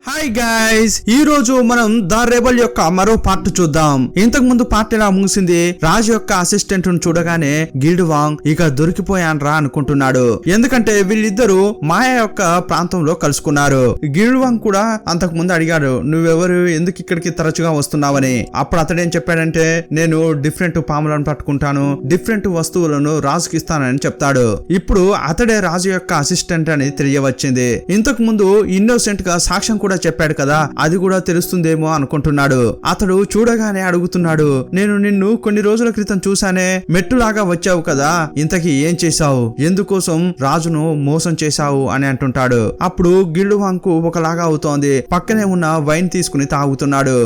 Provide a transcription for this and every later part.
Hi guys, ఈ రోజు మనం ద రెబల్ యొక్క మరో పార్ట్ చూద్దాం. ఇంతకు ముందు పార్ట్ ఎలా ముగిసింది? రాజు యొక్క అసిస్టెంట్ ను చూడగానే గిల్డ్ వాంగ్ ఇక దొరికిపోయాన్రా అనుకుంటున్నాడు. ఎందుకంటే వీళ్ళిద్దరూ మాయా యొక్క ప్రాంతంలో కలుసుకున్నారు. గిల్డ్ వాంగ్ కూడా అంతకు ముందు అడిగాడు, నువ్వెవరు, ఎందుకు ఇక్కడికి తరచుగా వస్తున్నావని. అప్పుడు అతడేం చెప్పాడంటే, నేను డిఫరెంట్ పాములను పట్టుకుంటాను, డిఫరెంట్ వస్తువులను రాజుకి ఇస్తానని చెప్తాడు. ఇప్పుడు అతడే రాజు యొక్క అసిస్టెంట్ అని తెలియవచ్చింది. ఇంతకు ముందు ఇన్నోసెంట్ గా సాక్ష్యం కూడా చెప్పాడు కదా, అది కూడా తెలుస్తుందేమో అనుకుంటున్నాడు. అతడు చూడగానే అడుగుతున్నాడు, నేను నిన్ను కొన్ని రోజుల క్రితం చూసానే, మెట్టులాగా వచ్చావు కదా, ఇంతకీ ఏం చేశావు, ఎందుకోసం రాజును మోసం చేశావు అని అంటుంటాడు. అప్పుడు గిల్డ్ వాంగ్ కు ఒకలాగా అవుతోంది. పక్కనే ఉన్న వైన్ తీసుకుని తాగుతున్నాడు.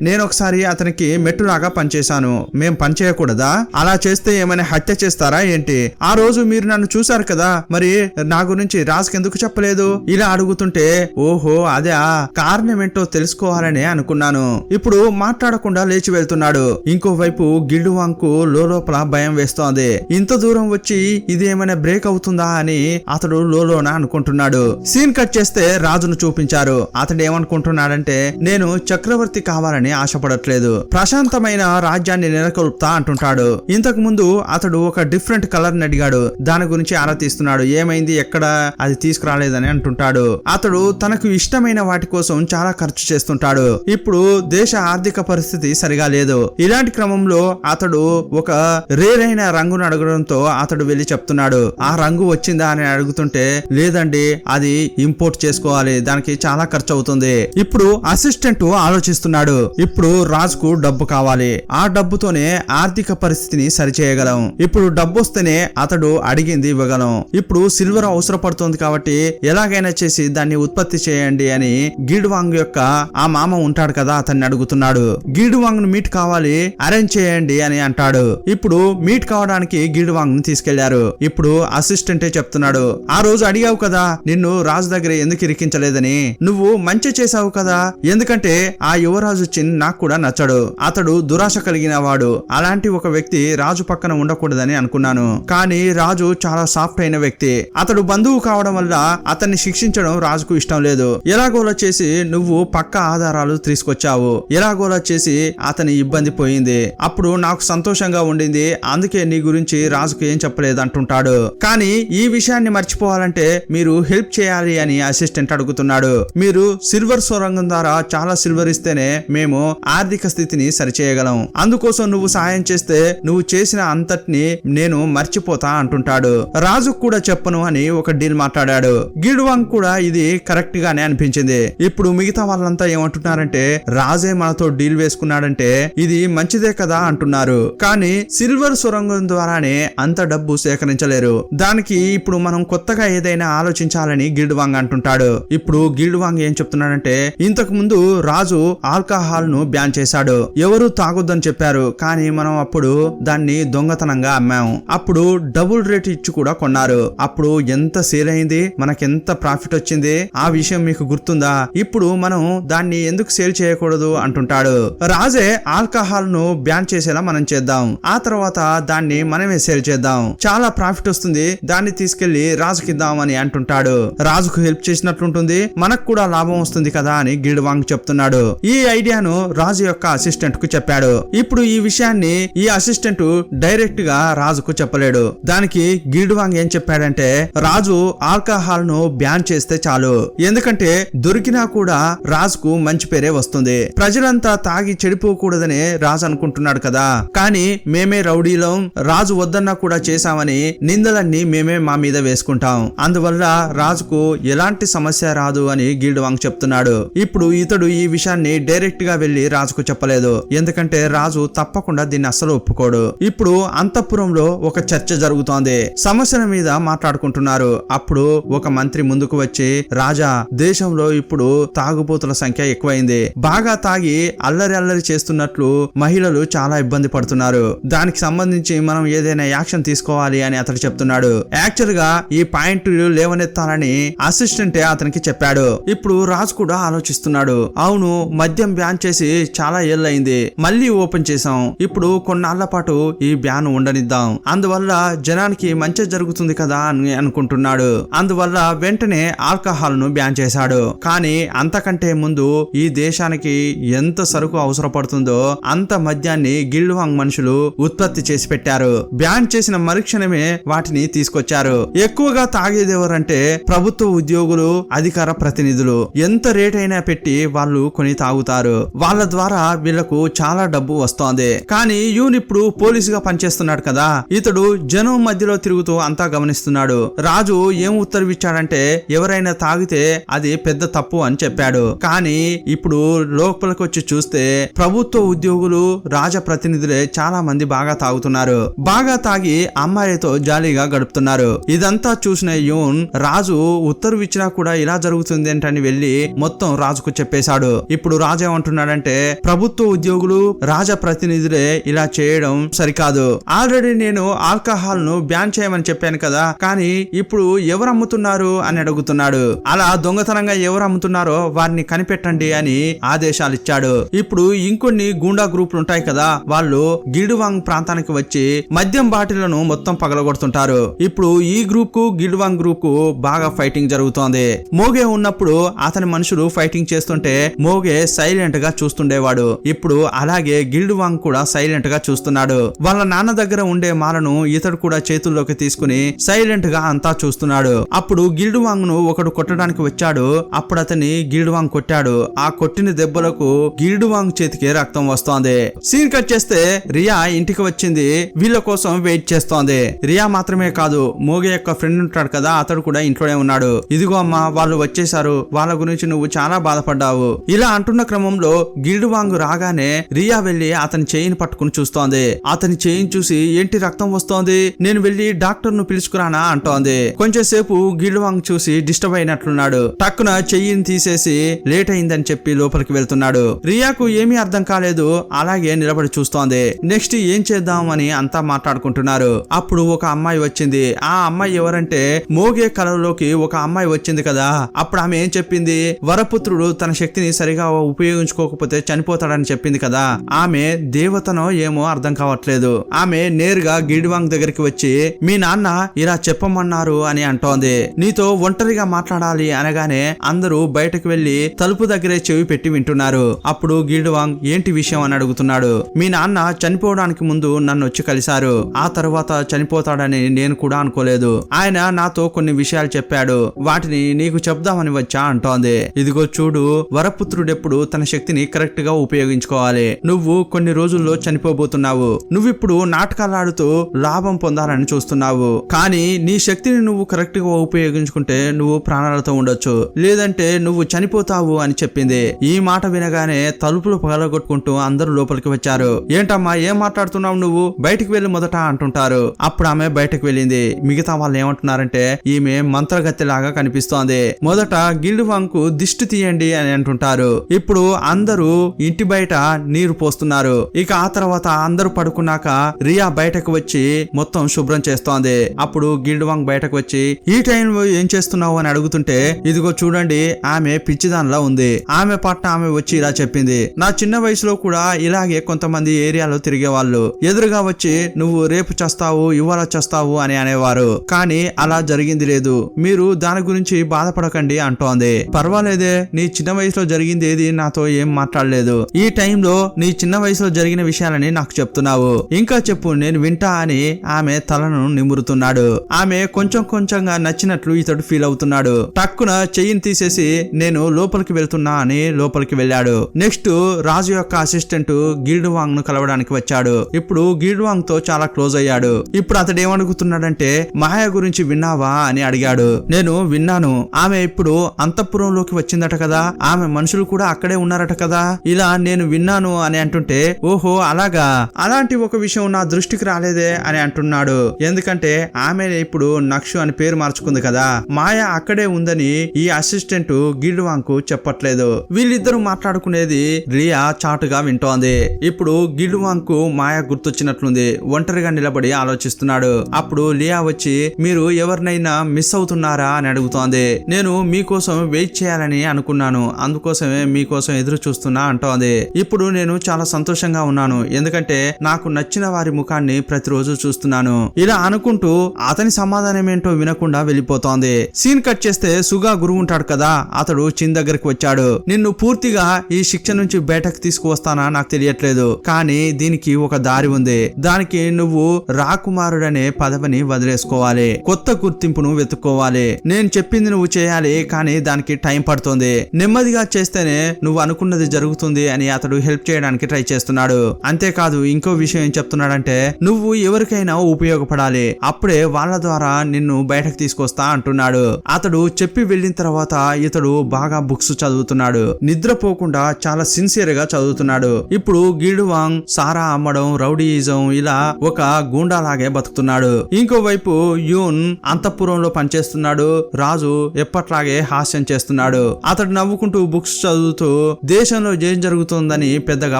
నేను ఒకసారి అతనికి మెట్టులాగా పనిచేశాను, మేం పని చేయకూడదా? అలా చేస్తే ఏమైనా హత్య చేస్తారా ఏంటి? ఆ రోజు మీరు నన్ను చూశారు కదా, మరి నా గురించి రాజుకి ఎందుకు చెప్పలేదు? ఇలా అడుగుతుంటే, ఓహో అదే, కారణం ఏంటో తెలుసుకోవాలని అనుకున్నాను. ఇప్పుడు మాట్లాడకుండా లేచి వెళ్తున్నాడు. ఇంకోవైపు గిల్డ్ వాంగ్ కు లోపల భయం వేస్తోంది. ఇంత దూరం వచ్చి ఇది ఏమైనా బ్రేక్ అవుతుందా అని అతడు లోన అనుకుంటున్నాడు. సీన్ కట్ చేస్తే రాజును చూపించారు. అతడు ఏమనుకుంటున్నాడంటే, నేను చక్రవర్తి కావాలని ఆశపడట్లేదు, ప్రశాంతమైన రాజ్యాన్ని నెలకొల్పుతా అంటుంటాడు. ఇంతకు ముందు అతడు ఒక డిఫరెంట్ కలర్ ని అడిగాడు, దాని గురించి ఆరా తీస్తున్నాడు. ఏమైంది, ఎక్కడ, అది తీసుకురాలేదని అంటుంటాడు. అతడు తనకు ఇష్టమైన వాటి కోసం చాలా ఖర్చు చేస్తుంటాడు. ఇప్పుడు దేశ ఆర్థిక పరిస్థితి సరిగా లేదు. ఇలాంటి క్రమంలో అతడు ఒక రేర్ అయిన రంగును అడగడంతో అతడు వెళ్లి చెప్తున్నాడు. ఆ రంగు వచ్చిందా అని అడుగుతుంటే, లేదండి, అది ఇంపోర్ట్ చేసుకోవాలి, దానికి చాలా ఖర్చు అవుతుంది. ఇప్పుడు అసిస్టెంట్ ఆలోచిస్తున్నాడు. ఇప్పుడు రాజుకు డబ్బు కావాలి, ఆ డబ్బుతోనే ఆర్థిక పరిస్థితిని సరిచేయగలం. ఇప్పుడు డబ్బు వస్తేనే అతడు అడిగింది ఇవ్వగలం. ఇప్పుడు సిల్వర్ అవసరపడుతుంది కాబట్టి ఎలాగైనా చేసి దాన్ని ఉత్పత్తి చేయండి అని గిల్డ్ వాంగ్ యొక్క ఆ మామ ఉంటాడు కదా, అతన్ని అడుగుతున్నాడు. గిల్డ్ వాంగ్ ను మీట్ కావాలి, అరేంజ్ చేయండి అని అంటాడు. ఇప్పుడు మీట్ కావడానికి గిల్డ్ వాంగ్ ను తీసుకెళ్లారు. ఇప్పుడు అసిస్టెంటే చెప్తున్నాడు, ఆ రోజు అడిగావు కదా నిన్ను రాజు దగ్గర ఎందుకు ఇరికించలేదని, నువ్వు మంచి చేసావు కదా, ఎందుకంటే ఆ యువరాజు చిన్ నాకు కూడా నచ్చడు, అతడు దురాశ కలిగిన వాడు, అలాంటి ఒక వ్యక్తి రాజు పక్కన ఉండకూడదని అనుకున్నాను. కానీ రాజు చాలా సాఫ్ట్ అయిన వ్యక్తి, అతడు బంధువు కావడం వల్ల అతన్ని శిక్షించడం రాజుకు ఇష్టం లేదు. ఎలాగోలా చేసి నువ్వు పక్క ఆధారాలు తీసుకొచ్చావు, ఎలాగోలా చేసి అతని ఇబ్బంది పోయింది, అప్పుడు నాకు సంతోషంగా ఉండింది, అందుకే నీ గురించి రాజుకు ఏం చెప్పలేదు అంటుంటాడు. కానీ ఈ విషయాన్ని మర్చిపోవాలంటే మీరు హెల్ప్ చేయాలి అని అసిస్టెంట్ అడుగుతున్నాడు. మీరు సిల్వర్ సొరంగం ద్వారా చాలా సిల్వర్ ఇస్తేనే మేము ఆర్థిక స్థితిని సరిచేయగలం, అందుకోసం నువ్వు సాయం చేస్తే నువ్వు చేసిన అంతటిని నేను మర్చిపోతా అంటుంటాడు. రాజుకు కూడా చెప్పను అని ఒక డీల్ మాట్లాడాడు. గిల్డ్ వాంగ్ కూడా ఇది కరెక్ట్ గానే అనిపించింది. ఇప్పుడు మిగతా వాళ్ళంతా ఏమంటున్నారంటే, రాజే మనతో డీల్ వేసుకున్నాడంటే ఇది మంచిదే కదా అంటున్నారు. కానీ సిల్వర్ సొరంగం ద్వారానే అంత డబ్బు సేకరించలేరు, దానికి ఇప్పుడు మనం కొత్తగా ఏదైనా ఆలోచించాలని గిల్డ్ వాంగ్ అంటుంటాడు. ఇప్పుడు గిల్డ్ వాంగ్ ఏం చెప్తున్నాడంటే, ఇంతకు ముందు రాజు ఆల్కహాల్ ను బ్యాన్ చేశాడు, ఎవరు తాగొద్దని చెప్పారు, కానీ మనం అప్పుడు దాన్ని దొంగతనంగా అమ్మాము, అప్పుడు డబుల్ రేట్ ఇచ్చి కూడా కొన్నారు, అప్పుడు ఎంత సేల్ అయింది, మనకెంత ప్రాఫిట్ వచ్చింది, ఆ విషయం మీకు గుర్తుందా, ఇప్పుడు మనం దాన్ని ఎందుకు సేల్ చేయకూడదు అంటుంటాడు. రాజే ఆల్కహాల్ ను బ్యాన్ చేసేలా మనం చేద్దాం, ఆ తర్వాత దాన్ని మనమే సేల్ చేద్దాం, చాలా ప్రాఫిట్ వస్తుంది, దాన్ని తీసుకెళ్లి రాజుకి ఇద్దాం అని అంటుంటాడు. రాజుకు హెల్ప్ చేసినట్లుంటుంది, మనకు కూడా లాభం వస్తుంది కదా అని గిల్డ్ వాంగ్ చెప్తున్నాడు. ఈ ఐడియాను రాజు యొక్క అసిస్టెంట్ కు చెప్పాడు. ఇప్పుడు ఈ విషయాన్ని ఈ అసిస్టెంట్ డైరెక్ట్ గా రాజుకు చెప్పలేడు. దానికి గిల్డ్ వాంగ్ ఏం చెప్పాడంటే, రాజు ఆల్కహాల్ ను బ్యాన్ చేస్తే చాలు, ఎందుకంటే దొరికినా కూడా రాజుకు మంచి పేరే వస్తుంది, ప్రజలంతా తాగి చెడిపోకూడదని రాజు అనుకుంటున్నాడు కదా, కానీ మేమే రౌడీలం, రాజు వద్దన్నా కూడా చేశామని నిందలన్నీ మేమే మా మీద వేసుకుంటాం, అందువల్ల రాజుకు ఎలాంటి సమస్య రాదు అని గిల్డ్ వాంగ్ చెప్తున్నాడు. ఇప్పుడు ఇతడు ఈ విషయాన్ని డైరెక్ట్ గా వెళ్లి రాజుకు చెప్పలేదు, ఎందుకంటే రాజు తప్పకుండా దీన్ని అస్సలు ఒప్పుకోడు. ఇప్పుడు అంతఃపురంలో ఒక చర్చ జరుగుతోంది, సమస్యల మీద మాట్లాడుకుంటున్నారు. అప్పుడు ఒక మంత్రి ముందుకు వచ్చి, రాజా, దేశంలో ఇప్పుడు తాగుబోతుల సంఖ్య ఎక్కువైంది, బాగా తాగి అల్లరి అల్లరి చేస్తున్నట్లు మహిళలు చాలా ఇబ్బంది పడుతున్నారు, దానికి సంబంధించి మనం ఏదైనా యాక్షన్ తీసుకోవాలి అని అతడు చెప్తున్నాడు. యాక్చువల్ గా ఈ పాయింట్ లేవనెత్తాలని అసిస్టెంటే అతనికి చెప్పాడు. ఇప్పుడు రాజు కూడా ఆలోచిస్తున్నాడు, అవును, మద్యం బ్యాన్ చేసి చాలా ఏళ్ళైంది, మళ్ళీ ఓపెన్ చేసాం, ఇప్పుడు కొన్నాళ్ల పాటు ఈ బ్యాన్ ఉండనిద్దాం, అందువల్ల జనానికి మంచి జరుగుతుంది కదా అని అనుకుంటున్నాడు. అందువల్ల వెంటనే ఆల్కహాల్ ను బ్యాన్ చేశాడు. కానీ అంతకంటే ముందు ఈ దేశానికి ఎంత సరుకు అవసరపడుతుందో అంత మద్యాన్ని గిల్డ్ వాంగ్ మనుషులు ఉత్పత్తి చేసి పెట్టారు. బ్యాన్ చేసిన మరుక్షణమే వాటిని తీసుకొచ్చారు. ఎక్కువగా తాగేది ఎవరంటే ప్రభుత్వ ఉద్యోగులు, అధికార ప్రతినిధులు. ఎంత రేట్ అయినా పెట్టి వాళ్ళు కొని తాగుతారు. వాళ్ళ ద్వారా వీళ్లకు చాలా డబ్బు వస్తోంది. కానీ యూన్ ఇప్పుడు పోలీసుగా పనిచేస్తున్నాడు కదా, ఇతడు జనం మధ్యలో తిరుగుతూ అంతా గమనిస్తున్నాడు. రాజు ఏం ఉత్తర్విచ్చాడంటే ఎవరైనా తాగితే అది పెద్ద తప్పు అని చెప్పాడు. కానీ ఇప్పుడు లోపలికి వచ్చి చూస్తే ప్రభుత్వ ఉద్యోగులు, రాజ ప్రతినిధులే చాలా మంది బాగా తాగుతున్నారు. బాగా తాగి అమ్మాయితో జాలీగా గడుపుతున్నారు. ఇదంతా చూసిన యూన్ రాజు ఉత్తర్వు ఇచ్చినా కూడా ఇలా జరుగుతుంది ఏంటని వెళ్లి మొత్తం రాజుకు చెప్పేశాడు. ఇప్పుడు రాజు ఏమంటున్నాడంటే ప్రభుత్వ ఉద్యోగులు, రాజ ప్రతినిధులే ఇలా చేయడం సరికాదు. ఆల్రెడీ నేను ఆల్కహాల్ ను బ్యాన్ చేయమని చెప్పాను కదా, కానీ ఇప్పుడు ఎవరు అమ్ముతున్నారు అని అడుగుతున్నాడు. అలా దొంగతనంగా ఎవరు అమ్ముతున్నారో వారిని కనిపెట్టండి అని ఆదేశాలు ఇచ్చాడు. ఇప్పుడు ఇంకొన్ని గూండా గ్రూపులు ఉంటాయి కదా, వాళ్ళు గిల్డ్ వాంగ్ ప్రాంతానికి వచ్చి మద్యం బాటిళ్లను మొత్తం పగలగొడుతుంటారు. ఇప్పుడు ఈ గ్రూప్ కు గిల్డ్ వాంగ్ గ్రూప్ కు బాగా ఫైటింగ్ జరుగుతోంది. మోగే ఉన్నప్పుడు అతని మనుషులు ఫైటింగ్ చేస్తుంటే మోగే సైలెంట్ గా చూస్తుండేవాడు. ఇప్పుడు అలాగే గిల్డ్ వాంగ్ కూడా సైలెంట్ గా చూస్తున్నాడు. వాళ్ళ నాన్న దగ్గర ఉండే మాలను ఇతడు కూడా చేతుల్లోకి తీసుకుని సైలెంట్ గా అంతా చూస్తున్నాడు. అప్పుడు గిల్డ్ వాంగ్ ను ఒకడు కొట్టడానికి వచ్చాడు. అప్పుడు అతన్ని గిల్డ్ వాంగ్ కొట్టాడు. ఆ కొట్టిన దెబ్బలకు గిల్డ్ వాంగ్ చేతికి రక్తం వస్తోంది. సీన్ కట్ చేస్తే రియా ఇంటికి వచ్చింది. వీళ్ళ కోసం వెయిట్ చేస్తోంది. రియా మాత్రమే కాదు, మోగే యొక్క ఫ్రెండ్ ఉంటాడు కదా, అతడు కూడా ఇంట్లోనే ఉన్నాడు. ఇదిగో అమ్మా, వాళ్ళు వచ్చేసారు, వాళ్ళ గురించి నువ్వు చాలా బాధపడ్డావు. ఇలా అంటున్న క్రమంలో గిల్డ్ వాంగ్ రాగానే రియా వెళ్లి అతని చేయిని పట్టుకుని చూస్తోంది. అతని చేయిని చూసి ఏంటి రక్తం వస్తోంది, నేను వెళ్లి డాక్టర్ ను పిలుచుకురానా అంటోంది. కొంచెం సేపు గిల్డ్ వాంగ్ చూసి డిస్టర్బ్ అయినట్లున్నాడు. టక్కున చెయ్యిని తీసేసి లేట్ అయిందని చెప్పి లోపలికి వెళ్తున్నాడు. రియాకు ఏమీ అర్థం కాలేదు, అలాగే నిలబడి చూస్తోంది. నెక్స్ట్ ఏం చేద్దాం అని అంతా మాట్లాడుకుంటున్నారు. అప్పుడు ఒక అమ్మాయి వచ్చింది. ఆ అమ్మాయి ఎవరంటే మోగే కలలోకి ఒక అమ్మాయి వచ్చింది కదా. అప్పుడు ఆమె ఏం చెప్పింది, వరపుత్రుడు తన శక్తిని సరిగా ఉపయోగించుకోకపోతే చనిపోతాడని చెప్పింది కదా. ఆమె దేవతనో ఏమో అర్థం కావట్లేదు. ఆమె నేరుగా గిల్డ్ వాంగ్ దగ్గరికి వచ్చి మీ నాన్న ఇలా చెప్పమన్నారు అని అంటోంది. నీతో ఒంటరిగా మాట్లాడాలి అనగానే అందరూ బయటకు వెళ్లి తలుపు దగ్గరే చెవి పెట్టి వింటున్నారు. అప్పుడు గిల్డ్ వాంగ్ ఏంటి విషయం అని అడుగుతున్నాడు. మీ నాన్న చనిపోవడానికి ముందు నన్ను వచ్చి కలిశారు. ఆ తర్వాత చనిపోతాడని నేను కూడా అనుకోలేదు. ఆయన నాతో కొన్ని విషయాలు చెప్పాడు, వాటిని నీకు చెప్దామని వచ్చా అంటోంది. ఇదిగో చూడు, వరపుత్రుడెప్పుడు తన శక్తిని కరెక్ట్ గా ఉపయోగించుకోవాలి. నువ్వు కొన్ని రోజుల్లో చనిపోబోతున్నావు. నువ్విప్పుడు నాటకాలు ఆడుతూ లాభం పొందాలని చూస్తున్నావు. కానీ నీ శక్తిని నువ్వు కరెక్ట్ గా ఉపయోగించుకుంటే నువ్వు ప్రాణాలతో ఉండొచ్చు, లేదంటే నువ్వు చనిపోతావు అని చెప్పింది. ఈ మాట వినగానే తలుపులు పగలగొట్టుకుంటూ అందరూ లోపలికి వచ్చారు. ఏంటమ్మా ఏం మాట్లాడుతున్నావు నువ్వు, బయటికి వెళ్ళి మొదట అంటుంటారు. అప్పుడు ఆమె బయటకు వెళ్ళింది. మిగతా వాళ్ళు ఏమంటున్నారంటే ఈమె మంత్రగత్తెలాగా కనిపిస్తోంది. మొదట గిల్డ్ వాంగ్ కు దిష్టి తీయండి అని అంటుంటారు. ఇప్పుడు అందరూ ఇంటి బయట నీరు పోస్తున్నారు. ఇక ఆ తర్వాత అందరూ పడుకున్నాక రియా బయటకు వచ్చి మొత్తం శుభ్రం చేస్తోంది. అప్పుడు గిల్డ్ వాంగ్ బయటకు వచ్చి ఈ టైంలో ఏం చేస్తున్నావు అని అడుగుతుంటే ఇదిగో చూడండి, ఆమె పిచ్చిదానిలా ఉంది. ఆమె పట్ల ఆమె వచ్చి ఇలా చెప్పింది, నా చిన్న వయసులో కూడా ఇలాగే కొంతమంది ఏరియాలో తిరిగేవాళ్ళు ఎదురుగా వచ్చి నువ్వు రేపు చేస్తావు, ఇవాళ చేస్తావు అని అనేవారు. కానీ అలా జరిగింది లేదు, మీరు దాని గురించి బాధపడకండి అంటోంది. పర్వాలేదే, నీ చిన్న వయసులో జరిగింది ఏది నాతో ఏం మాట్లాడలేదు. ఈ టైంలో నీ చిన్న వయసులో జరిగిన విషయాలని నాకు చెప్తున్నావు, ఇంకా చెప్పు నేను వింటా అని ఆమె తలను నిమురుతున్నాడు. ఆమె కొంచెం కొంచెంగా నచ్చినట్లు ఇతడు ఫీల్ అవుతున్నాడు. టక్కున చెయ్యిని తీసేసి నేను లోపలికి వెళ్తున్నా అని లోపలికి వెళ్ళాడు. నెక్స్ట్ రాజు యొక్క అసిస్టెంట్ గిల్డ్ వాంగ్ ను కలవడానికి వచ్చాడు. ఇప్పుడు గిల్డ్ వాంగ్ తో చాలా క్లోజ్ అయ్యాడు. ఇప్పుడు అతడు ఏమడుగుతున్నాడంటే మాయ గురించి విన్నావా అని అడిగాడు. నేను విన్నాను, ఆమె ఇప్పుడు అంతఃపురంలోకి వచ్చిందట కదా, ఆమె మనుషులు కూడా అక్కడే ఉన్నారట కదా, ఇలా నేను విన్నాను అని అంటుంటే ఓహో అలాగా, అలాంటి ఒక విషయం నా దృష్టికి రాలేదే అని అంటున్నాడు. ఎందుకంటే ఆమె ఇప్పుడు నక్షు అని పేరు మార్చుకుంది కదా, మాయ అక్కడే ఉందని ఈ అసిస్టెంట్ గిల్డ్ వాంగ్ కు చెప్పట్లేదు. వీళ్ళిద్దరూ మాట్లాడుకునేది రియా చాటుగా వింటోంది. ఇప్పుడు గిల్డ్ వాంగ్ కు మాయ గుర్తొచ్చినట్లుంది. ఒంటరిగా నిలబడి ఆలోచిస్తున్నాడు. అప్పుడు లియా వచ్చి మీరు ఎవరినైనా మిస్ అవుతున్నారా అని అడుగుతోంది. నేను మీకోసం వెయిట్ చేయాలని అనుకున్నాను, అందుకోసమే మీకోసం ఎదురు చూస్తున్నా అంటోంది. ఇప్పుడు నేను చాలా సంతోషంగా ఉన్నాను, ఎందుకంటే నాకు నచ్చిన వారి ముఖాన్ని ప్రతిరోజు చూస్తున్నాను. ఇలా అనుకుంటూ అతని సమాధానం ఏంటో వినకుండా వెళ్ళిపోతోంది. సీన్ కట్ చేస్తే సుగా గురువు ఉంటాడు కదా, అతడు చిన్ దగ్గరికి వచ్చాడు. నిన్ను పూర్తిగా ఈ శిక్ష నుంచి బయటకు తీసుకువస్తానా నాకు తెలియట్లేదు, కానీ దీనికి ఒక దారి ఉంది. దానికి నువ్వు రాకుమారుడనే పదవిని వదిలేసుకోవాలి, కొత్త గుర్తింపును వెతుక్కోవాలి. నేను చెప్పింది నువ్వు చేయాలి, కానీ దానికి టైం పడుతుంది. నెమ్మదిగా చేస్తేనే నువ్వు అనుకున్నది జరుగుతుంది అని అతడు హెల్ప్ చేయడానికి ట్రై చేస్తున్నాడు. అంతేకాదు ఇంకో విషయం ఏం చెప్తున్నాడంటే, నువ్వు ఎవరికైనా ఉపయోగపడాలి, అప్పుడే వాళ్ళ ద్వారా నిన్ను బయటకు తీసుకొస్తా అంటున్నాడు. అతడు చెప్పి వెళ్ళిన తర్వాత ఇతడు బాగా బుక్స్ చదువుతున్నాడు, నిద్రపోకుండా చాలా సిన్సియర్ గా చదువుతున్నాడు. ఇప్పుడు గిల్డ్వాంగ్ సారా అమ్మడం, రౌడీయిజం ఇలా ఒక గూండాలాగే బతుకుతున్నాడు. ఇంకోవైపు యూన్ అంతఃపురంలో పనిచేస్తున్నాడు. రాజు ఎప్పట్లాగే హాస్యం చేస్తున్నాడు. అతడు నవ్వుకుంటూ బుక్స్ చదువుతూ దేశంలో ఏం జరుగుతుందని పెద్దగా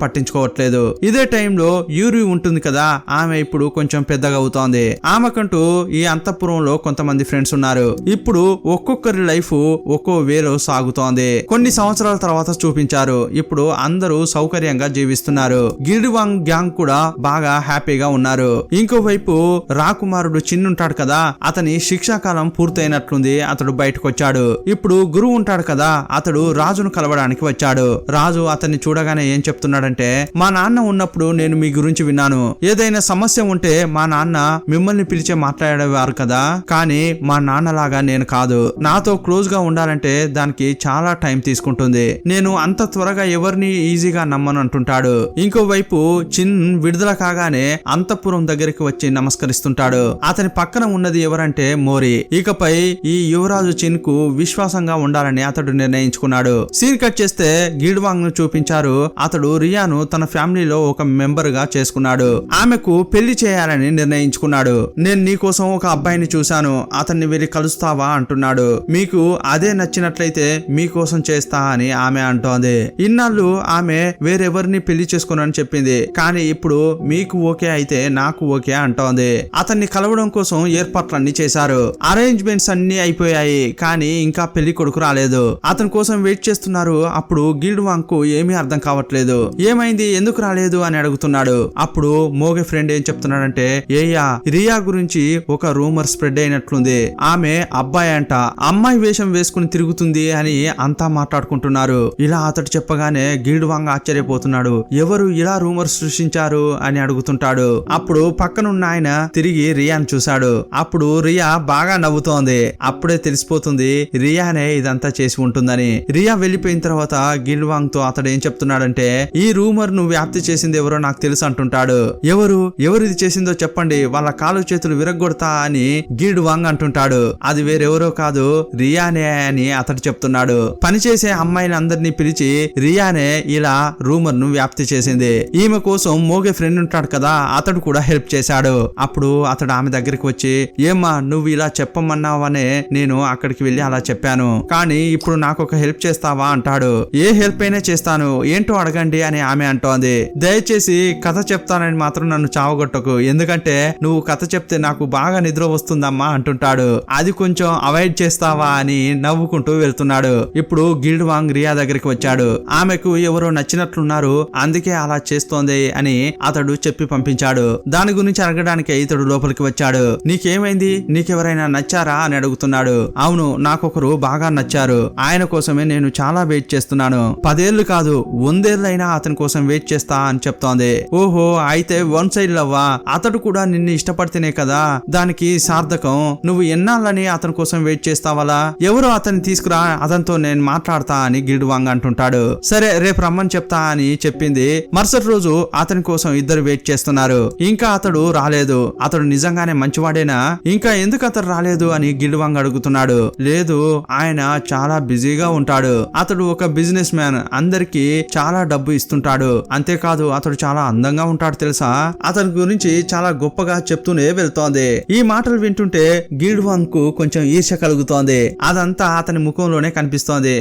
పట్టించుకోవట్లేదు. ఇదే టైంలో యూరి ఉంటుంది కదా, ఆమె ఇప్పుడు కొంచెం పెద్దగా అవుతోంది. ఆమెకంటూ ఈ అంతఃపురంలో కొంతమంది ఫ్రెండ్స్ ఉన్నారు. ఇప్పుడు ఒక్కొక్కరి లైఫ్ ఒక్కో వేలో సాగుతోంది. కొన్ని సంవత్సరాల తర్వాత చూపించారు. ఇప్పుడు అందరూ సౌకర్యంగా జీవిస్తున్నారు. గిల్డ్వాంగ్ గ్యాంగ్ కూడా బాగా హ్యాపీగా ఉన్నారు. ఇంకోవైపు రాకుమారుడు చిన్ ఉంటాడు కదా, అతని శిక్షాకాలం పూర్తయినట్లుంది. అతడు బయటకు వచ్చాడు. ఇప్పుడు గురువు ఉంటాడు కదా, అతడు రాజును కలవడానికి వచ్చాడు. రాజు అతన్ని చూడగానే ఏం చెప్తున్నాడంటే, మా నాన్న ఉన్నప్పుడు నేను మీ గురించి విన్నాను. ఏదైనా సమస్య ఉంటే మా నాన్న మిమ్మల్ని పిలిచే మాట్లాడేవారు కదా, కానీ మా నాన్నలాగా నేను కాదు. నాతో క్లోజ్ గా ఉండాలంటే దానికి చాలా టైం తీసుకుంటుంది. నేను అంత త్వరగా ఎవరిని ఈజీగా నమ్మను అంటుంటాడు. ఇంకోవైపు చిన్ విడుదల కాగానే అంతఃపురం దగ్గరికి వచ్చి నమస్కరిస్తుంటాడు. అతని పక్కన ఉన్నది ఎవరంటే మోరీ. ఇకపై ఈ యువరాజు చిన్ కు విశ్వాసంగా ఉండాలని అతడు నిర్ణయించుకున్నాడు. సీన్ కట్ చేస్తే గిల్డ్వాంగ్ ను చూపించారు. అతడు రియాను తన ఫ్యామిలీలో ఒక మెంబర్ గా చేసుకున్నాడు. ఆమెకు పెళ్లి చేయాలని నిర్ణయించుకున్నాడు. నేను నీకోసం ఒక అబ్బాయిని చూశాను, అతన్ని వెళ్ళి కలుస్తావా అంటున్నాడు. మీకు అదే నచ్చినట్లయితే మీకోసం చేస్తా అని ఆమె అంటోంది. ఇన్నాళ్ళు ఆమె వేరెవరిని పెళ్లి చేసుకోనని చెప్పింది, కానీ ఇప్పుడు మీకు ఓకే అయితే నాకు ఓకే అంటోంది. అతన్ని కలవడం కోసం ఏర్పాట్లన్నీ చేశారు. అరేంజ్మెంట్స్ అన్ని అయిపోయాయి, కానీ ఇంకా పెళ్లి కొడుకు రాలేదు. అతని కోసం వెయిట్ చేస్తున్నారు. అప్పుడు గిల్డ్వాంగ్ కు ఏమీ అర్థం కావట్లేదు. ఏమైంది, ఎందుకు రాలేదు అని అడుగుతున్నాడు. అప్పుడు మోగే ఫ్రెండ్ ఏం చెప్తున్నాడంటే, ఏయ్యా రియా గురించి ఒక రూమర్ స్ప్రెడ్ అయినట్లుంది. ఆమె అబ్బాయి అంట, అమ్మాయి వేషం వేసుకుని తిరుగుతుంది అని అంతా మాట్లాడుకుంటున్నారు. ఇలా అతడు చెప్పగానే గిల్డ్వాంగ్ ఆశ్చర్యపోతున్నాడు. ఎవరు ఇలా రూమర్ సృష్టించారు అని అడుగుతుంటాడు. అప్పుడు పక్కనున్న ఆయన తిరిగి రియాను చూశాడు. అప్పుడు రియా బాగా నవ్వుతోంది. అప్పుడే తెలిసిపోతుంది రియానే ఇదంతా చేసి ఉంటుందని. రియా వెళ్లిపోయిన తర్వాత గిల్డ్వాంగ్ తో అతడు ఏం చెప్తున్నాడంటే, ఈ రూమర్ నువ్వు వ్యాప్తి చేసింది ఎవరో నాకు తెలుసు అంటుంటాడు. ఎవరు ఇది చేసిందో చెప్పండి, వాళ్ళ కాలు చేతులు విరగ్గొడతా అని గిల్డ్వాంగ్ అంటుంటాడు. అది వేరెవరో కాదు, రియానే అని అతడు చెప్తున్నాడు. పనిచేసే అమ్మాయిని అందరినీ పిలిచి రియానే ఇలా రూమర్ ను వ్యాప్తి చేసింది. ఈమె కోసం మోగే ఫ్రెండ్ ఉంటాడు కదా, అతడు కూడా హెల్ప్ చేశాడు. అప్పుడు అతడు ఆమె దగ్గరికి వచ్చి, ఏమ్మా నువ్వు ఇలా చెప్పమన్నావనే నేను అక్కడికి వెళ్ళి అలా చెప్పాను, కానీ ఇప్పుడు నాకు ఒక హెల్ప్ చేస్తావా అంటాడు. ఏ హెల్ప్ అయినా చేస్తాను, ఏంటో అడగండి అని ఆమె అంటోంది. దయచేసి కథ చెప్తానని మాత్రం నన్ను చావగొట్టకు, ఎందుకంటే నువ్వు కథ చెప్తే నాకు బాగా నిద్ర వస్తుందమ్మా అంటుంటాడు. అది కొంచెం అవాయిడ్ చేస్తావా అని నవ్వుకుంటూ వెళ్తున్నాడు. ఇప్పుడు గిల్డ్వాంగ్ రియా దగ్గరికి వచ్చాడు. ఆమెకు ఎవరో నచ్చినట్లున్నారు, అందుకే అలా చేస్తోంది అని అతడు చెప్పి పంపించాడు. దాని గురించి అడగడానికి ఇతడు లోపలికి వచ్చాడు. నీకేమైంది, నీకెవరైనా నచ్చారా అని అడుగుతున్నాడు. అవును, నాకొకరు బాగా నచ్చారు, ఆయన కోసమే నేను చాలా వెయిట్ చేస్తున్నాను. 10 ఏళ్లు కాదు 100 ఏళ్ళైనా అతని కోసం వెయిట్ చేస్తా అని చెప్తోంది. ఓహో, అయితే వన్ సైడ్ లవ్వా? అతడు కూడా నిన్ను ఇష్టపడితేనే కదా దానికి సార్థకం. నువ్వు ఎన్నాళ్ళని అతని కోసం వెయిట్ చేస్తావలా? ఎవరో అతన్ని తీసుకురా, అతనితో నేను మాట్లాడతా అని గిల్డ్వాంగ్ అంటుంటాడు. సరే రేపు రమ్మని చెప్తా అని చెప్పింది. మరుసటి రోజు అతని కోసం ఇద్దరు వెయిట్ చేస్తున్నారు. ఇంకా అతడు రాలేదు. అతడు నిజంగానే మంచివాడేనా? ఇంకా ఎందుకు అతడు రాలేదు అని గిల్డ్వాంగ్ అడుగుతున్నాడు. లేదు, ఆయన చాలా బిజీగా ఉంటాడు. అతడు ఒక బిజినెస్ మ్యాన్, అందరికి చాలా డబ్బు ఇస్తుంటాడు. అంతేకాదు అతడు చాలా అందంగా ఉంటాడు తెలుసా? అతని గురించి చాలా గొప్పగా చెప్తూనే వెళ్తోంది. ఈ మాటలు వింటుంటే గిల్డ్వాంగ్ కు కొంచెం ఈర్ష్య కలుగుతోంది. అదంతా అతని ముఖంలోనే కనిపిస్తోంది.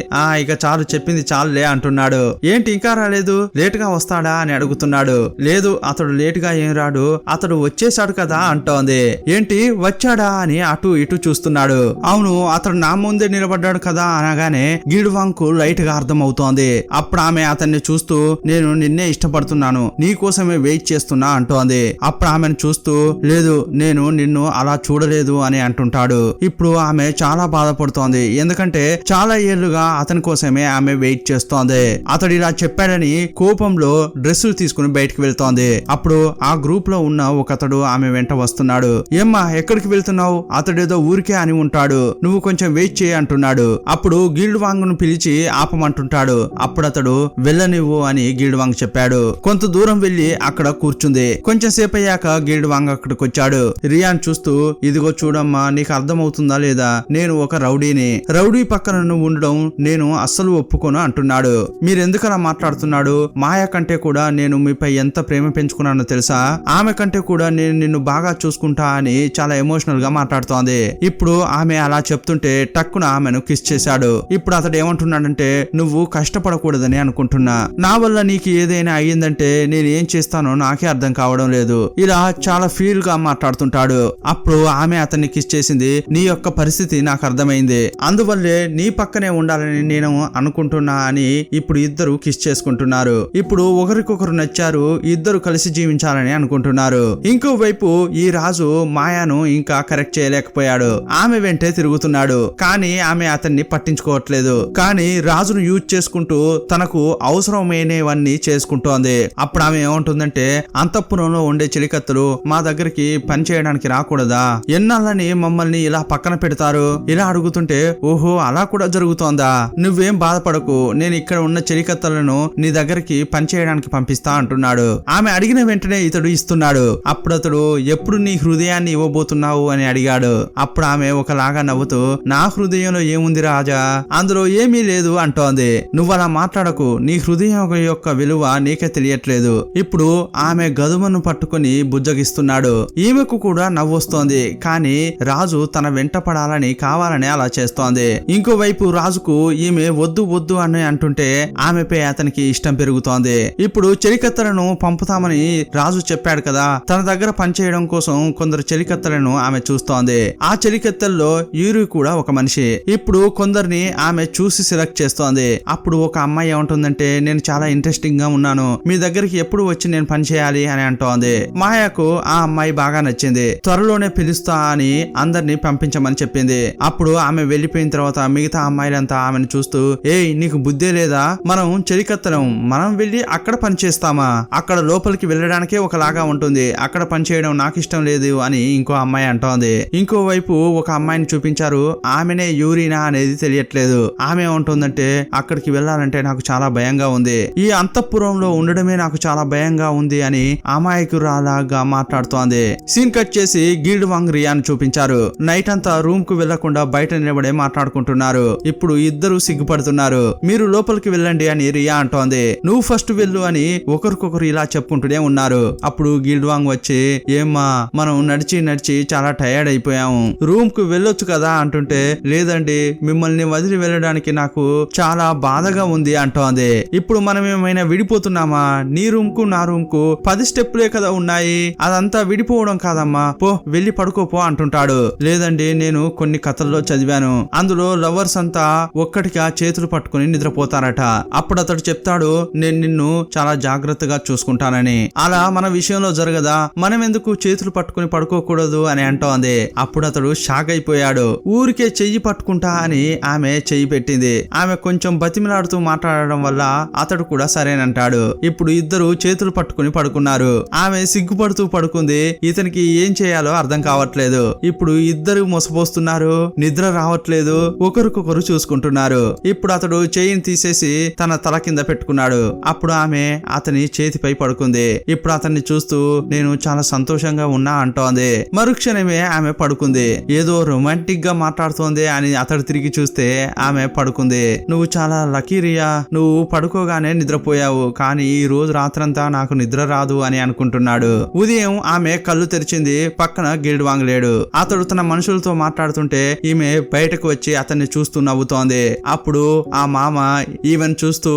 ఇక చాలు, చెప్పింది చాలులే అంటున్నాడు. ఏంటి ఇంకా రాలేదు, లేట్ గా వస్తాడా అని అడుగుతున్నాడు. లేదు, అతడు లేట్ గా ఏం రాడు, అతడు వచ్చేసాడు కదా అంటోంది. ఏంటి వచ్చాడా అని అటు ఇటు చూస్తున్నాడు. అవును, అతడు నా ముందే నిలబడ్డాడు కదా అనగానే గిల్డ్వాంగ్ కు లైట్ గా అర్థం అవుతోంది. అప్పుడు ఆమె అతన్ని చూస్తూ, నేను నిన్నే ఇష్టపడుతున్నాను, నీ కోసమే వెయిట్ చేస్తున్నా అంటోంది. అప్పుడు ఆమెను చూస్తూ, లేదు నేను నిన్ను అలా చూడలేదు అని అంటుంటాడు. ఇప్పుడు ఆమె చాలా బాధపడుతోంది. ఎందుకంటే ఎందుకంటే చాలా ఏళ్లుగా అతని కోసమే ఆమె వెయిట్ చేస్తోంది. అతడు ఇలా చెప్పాడని కోపంలో డ్రెస్సులు తీసుకుని బయటకు వెళ్తోంది. అప్పుడు ఆ గ్రూప్ లో ఉన్న ఒకతడు ఆమె వెంట వస్తున్నాడు. ఏమ్మా ఎక్కడికి వెళ్తున్నావు? అతడేదో ఊరికే అని ఉంటాడు, నువ్వు కొంచెం వెయిట్ చేయి అంటున్నాడు. అప్పుడు గిల్డ్ వాంగ్ ను పిలిచి ఆపమంటుంటాడు. అప్పుడు అతడు వెళ్ళనివ్వు అని గిల్డ్ వాంగ్ చెప్పాడు. కొంత దూరం వెళ్లి అక్కడ కూర్చుంది. కొంచెం సేపు అయ్యాక గిల్డ్ వాంగ్ అక్కడికి వచ్చాడు. రియాన్ చూస్తూ, ఇదిగో చూడమ్మా, నీకు అర్థమవుతుందా లేదా, నేను ఒక రౌడీని. రౌడీ పక్కన నువ్వు ఉండడం నేను అస్సలు ఒప్పుకోను అంటున్నాడు. మీరెందుకలా మాట్లాడుతున్నాడు? మాయా కంటే కూడా నేను మీపై ఎంత ప్రేమ పెంచుకున్నానో తెలుసా? ఆమె కంటే కూడా నేను నిన్ను బాగా చూసుకుంటా అని చాలా ఎమోషనల్ గా మాట్లాడుతోంది. ఇప్పుడు ఆమె అలా చెప్తుంటే టక్కున ఆమెను కిస్ చేశాడు. ఇప్పుడు అతడు ఏమంటున్నాడంటే, నువ్వు కష్టపడకూడదని అనుకుంటున్నా, నా వల్ల నీకు ఏదైనా అయ్యిందంటే నేను ఏం చేస్తానో నాకే అర్థం కావడం లేదు. ఇలా చాలా ఫీల్ గా మాట్లాడుతుంటాడు. అప్పుడు ఆమె అతన్ని కిస్ చేసింది. నీ యొక్క పరిస్థితి నాకు అర్థమైంది, అందువల్లే నీ పక్కనే ఉండాలని నేను అనుకుంటున్నా అని ఇప్పుడు ఇద్దరు కిస్ చేసుకుంటున్నారు. ఇప్పుడు ఒకరికొకరు నచ్చారు, ఇద్దరు కలిసి జీవించాలని అనుకుంటున్నారు. ఇంకోవైపు ఈ రాజు మాయాను ఇంకా కరెక్ట్ చేయలేకపోయాడు. ఆమె వెంటే తిరుగుతున్నాడు, కానీ ఆమె అతన్ని పట్టించుకోవట్లేదు. కానీ రాజును యూజ్ చేసుకుంటూ తనకు అవసరమైనవన్నీ చేసుకుంటోంది. అప్పుడు ఆమె ఏమంటుందంటే, అంతఃపురంలో ఉండే చెలికత్తలు మా దగ్గరికి పని చేయడానికి రాకూడదా? ఎన్నాళ్ళని మమ్మల్ని ఇలా పక్కన పెడతారు? ఇలా అడుగుతుంటే, ఓహో అలా కూడా జరుగుతోందా? నువ్వేం బాధపడకు, నేను ఇక్కడ ఉన్న చెలికత్తలను నీ దగ్గరికి పని చేయడానికి పంపిస్తా అంటున్నాడు. ఆమె అడిగిన వెంటనే ఇతడు ఇస్తున్నాడు. అప్పుడు అతడు, ఎప్పుడు నీ హృదయాన్ని ఇవ్వబోతున్నావు అని అడిగాడు. అప్పుడు ఆమె ఒకలాగా నవ్వుతూ, నా హృదయంలో ఏముంది రాజా, అందులో ఏమీ లేదు అంటోంది. నువ్వలా మాట్లాడకు, నీ హృదయం యొక్క విలువ నీకే తెలియట్లేదు. ఇప్పుడు ఆమె గదుమను పట్టుకుని బుజ్జగిస్తున్నాడు. ఈమెకు కూడా నవ్వొస్తోంది, కానీ రాజు తన వెంట పడాలని కావాలని అలా చేస్తోంది. ఇంకోవైపు రాజుకు ఈమె వద్దు వద్దు అని అంటుంటే ఆమెపై అతనికి ఇష్టం పెరుగుతోంది. ఇప్పుడు చెలికత్తలను పంపుతామని రాజు చెప్పాడు కదా, తన దగ్గర పనిచేయడం కోసం కొందరు చెలికత్తలను ఆమె చూస్తోంది. ఆ చెలికత్తల్లో యూరి కూడా ఒక మనిషి. ఇప్పుడు కొందరిని ఆమె చూసి సెలెక్ట్ చేస్తోంది. అప్పుడు ఒక అమ్మాయి ఏమంటుందంటే, నేను చాలా ఇంట్రెస్టింగ్ గా ఉన్నాను, మీ దగ్గరికి ఎప్పుడు వచ్చి నేను పని చేయాలి అని అంటోంది. మాయాకు ఆ అమ్మాయి బాగా నచ్చింది. త్వరలోనే పిలుస్తా అని అందరినీ పంపించమని చెప్పింది. అప్పుడు ఆమె వెళ్లిపోయిన తర్వాత మిగతా అమ్మాయిలంతా ఆమెను చూస్తూ, ఏయ్ నీకు బుద్ధే లేదా, మనం చెలికత్తలం, మనం వెళ్లి అక్కడ పని చేస్తామా? అక్కడ లోపలికి వెళ్ళడానికే ఒకలాగా ఉంటుంది, అక్కడ పని చేయడం నాకు ఇష్టం లేదు అని ఇంకో అమ్మాయి అంటోంది. ఇంకోవైపు ఒక అమ్మాయిని చూపించారు. ఆమెనే యూరినా అనేది తెలియట్లేదు. ఆమె ఉంటుందంటే, అక్కడికి వెళ్ళాలంటే నాకు చాలా భయంగా ఉంది, ఈ అంతఃపురంలో ఉండడమే నాకు చాలా భయంగా ఉంది అని అమాయకురాలాగా మాట్లాడుతోంది. సీన్ కట్ చేసి గిల్డ్ వాంగ్ రియాను చూపించారు. నైట్ అంతా రూమ్ కు వెళ్లకుండా బయట నిలబడే మాట్లాడుకుంటున్నారు. ఇప్పుడు ఇద్దరు సిగ్గుపడుతున్నారు. మీరు లోపలికి వెళ్ళండి అని రియా అంటోంది. నువ్వు ఫస్ట్ వెళ్ళు అని ఒకరికొకరు ఇలా చెప్పుకుంటూనే ఉన్నారు. అప్పుడు గిల్డ్ వాంగ్ వచ్చి, ఏమ్మా మనం నడిచి నడిచి చాలా టైర్డ్ అయిపోయాము, రూమ్ కు వెళ్ళొచ్చు కదా అంటుంటే, లేదండి మిమ్మల్ని వదిలి వెళ్ళడానికి నాకు చాలా బాధగా ఉంది అంటోంది. ఇప్పుడు మనం ఏమైనా విడిపోతున్నామా? నీ రూమ్ కు నా రూమ్ కు 10 స్టెప్పులే కదా ఉన్నాయి, అదంతా విడిపోవడం కాదమ్మా, పో వెళ్ళి పడుకోపో అంటుంటాడు. లేదండి నేను కొన్ని కథల్లో చదివాను, అందులో లవర్స్ అంతా ఒక్కటిగా చేతులు పట్టుకుని నిద్రపోతారట. అప్పుడు అతడు చెప్తాడు, నేను నిన్ను చాలా జాగ్రత్తగా చూసుకుంటానని. అలా మన విషయంలో జరగదా? మనం ఎందుకు చేతులు పట్టుకుని పడుకోకూడదు అని అంటోంది. అప్పుడు అతడు షాక్ అయిపోయాడు. ఊరికే చెయ్యి పట్టుకుంటా అని ఆమె చెయ్యి పెట్టింది. ఆమె కొంచెం బతిమిలాడుతూ మాట్లాడడం వల్ల అతడు కూడా సరేనంటాడు. ఇప్పుడు ఇద్దరు చేతులు పట్టుకుని పడుకున్నారు. ఆమె సిగ్గుపడుతూ పడుకుంది. ఇతనికి ఏం చేయాలో అర్థం కావట్లేదు. ఇప్పుడు ఇద్దరు మొసపోస్తున్నారు, నిద్ర రావట్లేదు, ఒకరికొకరు చూసుకుంటున్నారు. ఇప్పుడు అతడు చెయ్యిని తీసేసి తన తల కింద పెట్టుకున్నాడు. అప్పుడు ఆమె అతని చేతిపై పడుకుంది. ఇప్పుడు అతన్ని చూస్తూ, నేను చాలా సంతోషంగా ఉన్నా అంటోంది. మరుక్షణమే ఆమె పడుకుంది. ఏదో రొమాంటిక్ గా మాట్లాడుతోంది అని అతడు తిరిగి చూస్తే ఆమె పడుకుంది. నువ్వు చాలా లక్కీ రియా, నువ్వు పడుకోగానే నిద్రపోయావు, కానీ ఈ రోజు రాత్రంతా నాకు నిద్ర రాదు అని అనుకుంటున్నాడు. ఉదయం ఆమె కళ్ళు తెరిచింది. పక్కన గిల్డ్ వాంగ్ లేడు. అతడు తన మనుషులతో మాట్లాడుతుంటే ఈమె బయటకు వచ్చి అతన్ని చూస్తూ నవ్వుతోంది. అప్పుడు ఆ మామ ఈవెన్ చూస్తూ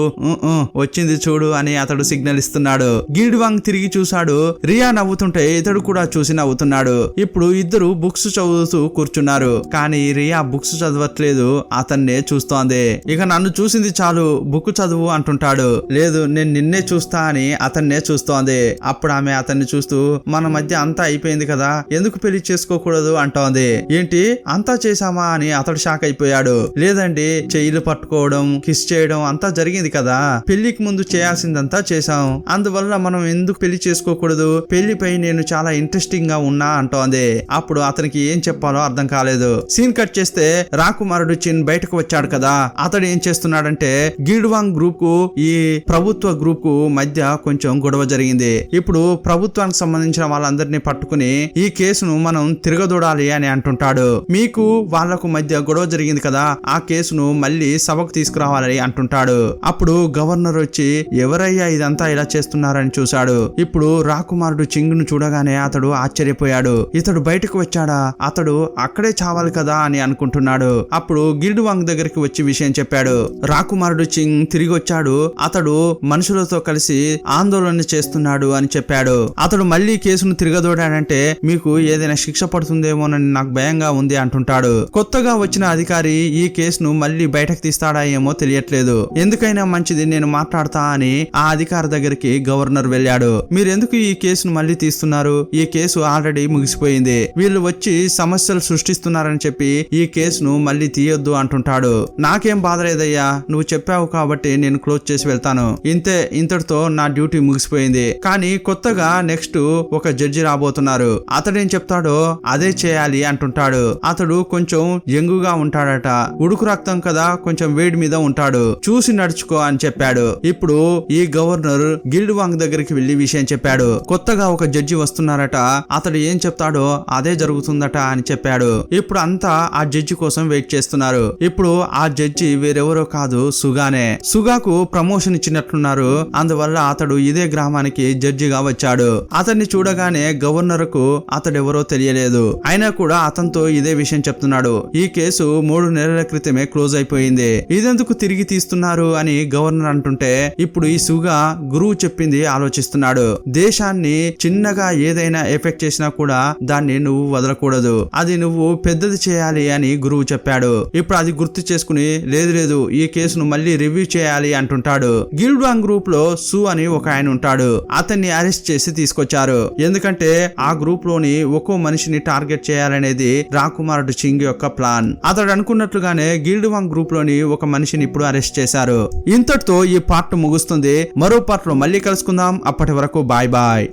వచ్చింది చూడు అని అతడు సిగ్నల్ ఇస్తున్నాడు. గిల్డ్ వాంగ్ తిరిగి చూశాడు. రియా నవ్వుతుంటే ఇతడు కూడా చూసి నవ్వుతున్నాడు. ఇప్పుడు ఇద్దరు బుక్స్ చదువుతూ కూర్చున్నారు. కానీ రియా బుక్స్ చదవట్లేదు, అతన్నే చూస్తోంది. ఇక నన్ను చూసింది చాలు, బుక్ చదువు అంటుంటాడు. లేదు నేను నిన్నే చూస్తా అని అతన్నే చూస్తోంది. అప్పుడు ఆమె అతన్ని చూస్తూ, మన మధ్య అంతా అయిపోయింది కదా, ఎందుకు పెళ్లి చేసుకోకూడదు అంటోంది. ఏంటి అంతా చేశామా అని అతడు షాక్ అయిపోయాడు. అయిపోయాడు. లేదండి చెయ్యిలు పట్టుకోవడం, కిస్ చేయడం అంతా జరిగింది కదా, పెళ్లికి ముందు చేయాల్సిందంతా చేశాం, అందువల్ల మనం ఎందుకు పెళ్లి చేసుకోకూడదు, పెళ్లిపై నేను చాలా ఇంట్రెస్టింగ్ గా ఉన్నా అంటోంది. అప్పుడు అతనికి ఏం చెప్పాలో అర్థం కాలేదు. సీన్ కట్ చేస్తే రాకుమారుడు చిన్ బయటకు వచ్చాడు కదా, అతడు ఏం చేస్తున్నాడంటే గిల్డ్వాంగ్ గ్రూప్ కు ఈ ప్రభుత్వ గ్రూప్ కు మధ్య కొంచెం గొడవ జరిగింది. ఇప్పుడు ప్రభుత్వానికి సంబంధించిన వాళ్ళందరినీ పట్టుకుని ఈ కేసును మనం తిరగదూడాలి అని అంటుంటాడు. మీకు వాళ్లకు మధ్య గొడవ జరిగింది కదా, ఆ కేసును మళ్ళీ సభకు తీసుకురావాలని అంటుంటాడు. అప్పుడు గవర్నర్ వచ్చి ఎవరయ్యా ఇదంతా ఇలా చేస్తున్నారని చూశాడు. ఇప్పుడు రాకుమారుడు చింగ్ను చూడగానే అతడు ఆశ్చర్యపోయాడు. ఇతడు బయటకు వచ్చాడా, అతడు అక్కడే చావాలి కదా అని అనుకుంటున్నాడు. అప్పుడు గిల్డ్వాంగ్ దగ్గరికి వచ్చి విషయం చెప్పాడు. రాకుమారుడు చింగ్ తిరిగి వచ్చాడు, అతడు మనుషులతో కలిసి ఆందోళన చేస్తున్నాడు అని చెప్పాడు. అతడు మళ్ళీ కేసును తిరగదోడాడంటే మీకు ఏదైనా శిక్ష పడుతుందేమోనని నాకు భయంగా ఉంది అంటుంటాడు. కొత్తగా వచ్చిన అధికారి ఈ కేసును మళ్ళీ బయటకు తీస్తాడా ఏమో తెలియట్లేదు. ఎందుకైనా మంచిది నేను మాట్లాడతా అని ఆ అధికారి దగ్గరికి గవర్నర్ వెళ్ళాడు. మీరెందుకు ఈ కేసును మళ్ళీ తీస్తున్నారు, ఈ కేసు ఆల్రెడీ ముగిసిపోయింది, వీళ్ళు వచ్చి సమస్యలు సృష్టిస్తున్నారని చెప్పి ఈ కేసును మళ్ళీ తీయొద్దు అంటుంటాడు. నాకేం బాధ లేదయ్యా, నువ్వు చెప్పావు కాబట్టి నేను క్లోజ్ చేసి వెళ్తాను, ఇంతటితో నా డ్యూటీ ముగిసిపోయింది. కానీ కొత్తగా నెక్స్ట్ ఒక జడ్జి రాబోతున్నారు, అతడేం చెప్తాడో అదే చేయాలి అంటుంటాడు. అతడు కొంచెం యంగుగా ఉంటాడట, ఉడుకు రక్తం కదా, కొంచెం వేడి మీద ఉంటాడు, చూసి నడుచుకో అని చెప్పాడు. ఇప్పుడు ఈ గవర్నర్ గిల్డ్వాంగ్ దగ్గరికి వెళ్లి విషయం చెప్పాడు. కొత్తగా ఒక జడ్జి వస్తున్నారట, అతడు ఏం చెప్తాడో అదే జరుగుతుందట అని చెప్పాడు. ఇప్పుడు అంతా ఆ జడ్జి కోసం వెయిట్ చేస్తున్నారు. ఇప్పుడు ఆ జడ్జి వేరెవరో కాదు, సుగానే. సుగాకు ప్రమోషన్ ఇచ్చినట్లున్నారు, అందువల్ల అతడు ఇదే గ్రామానికి జడ్జిగా వచ్చాడు. అతన్ని చూడగానే గవర్నర్ కు అతడెవరో తెలియలేదు, అయినా కూడా అతనితో ఇదే విషయం చెప్తున్నాడు. ఈ కేసు 3 నెలల క్రితమే క్లోజ్ అయిపోయింది, ఇదెందుకు తిరిగి తీస్తున్నారు అని గవర్నర్ అంటుంటే ఇప్పుడు ఈ సుగా గురువు చెప్పింది ఆలోచిస్తున్నాడు. దేశాన్ని చిన్నగా ఏదైనా ఎఫెక్ట్ చేసినా కూడా దాన్ని నువ్వు వదలకూడదు, అది నువ్వు పెద్దది చేయాలి అని గురువు చెప్పాడు. ఇప్పుడు అది గుర్తు చేసుకుని లేదు ఈ కేసును మళ్ళీ రివ్యూ చేయాలి అంటుంటాడు. గిల్డ్వాంగ్ గ్రూప్ లో సు అని ఒక ఆయన ఉంటాడు, అతన్ని అరెస్ట్ చేసి తీసుకొచ్చారు. ఎందుకంటే ఆ గ్రూప్ లోని ఒక్కో మనిషిని టార్గెట్ చేయాలనేది రాకుమారుడు చింగ్ యొక్క ప్లాన్. అతడు అనుకున్నట్లుగానే గిల్డ్వాంగ్ గ్రూప్ లోని ఒక మనిషిని ఇప్పుడు అరెస్ట్ చేశారు. ఇంతటితో ఈ పార్ట్ ముగుస్తుంది. మరో పార్ట్ లో మళ్ళీ కలుసుకుందాం. అప్పటి వరకు బాయ్ బాయ్.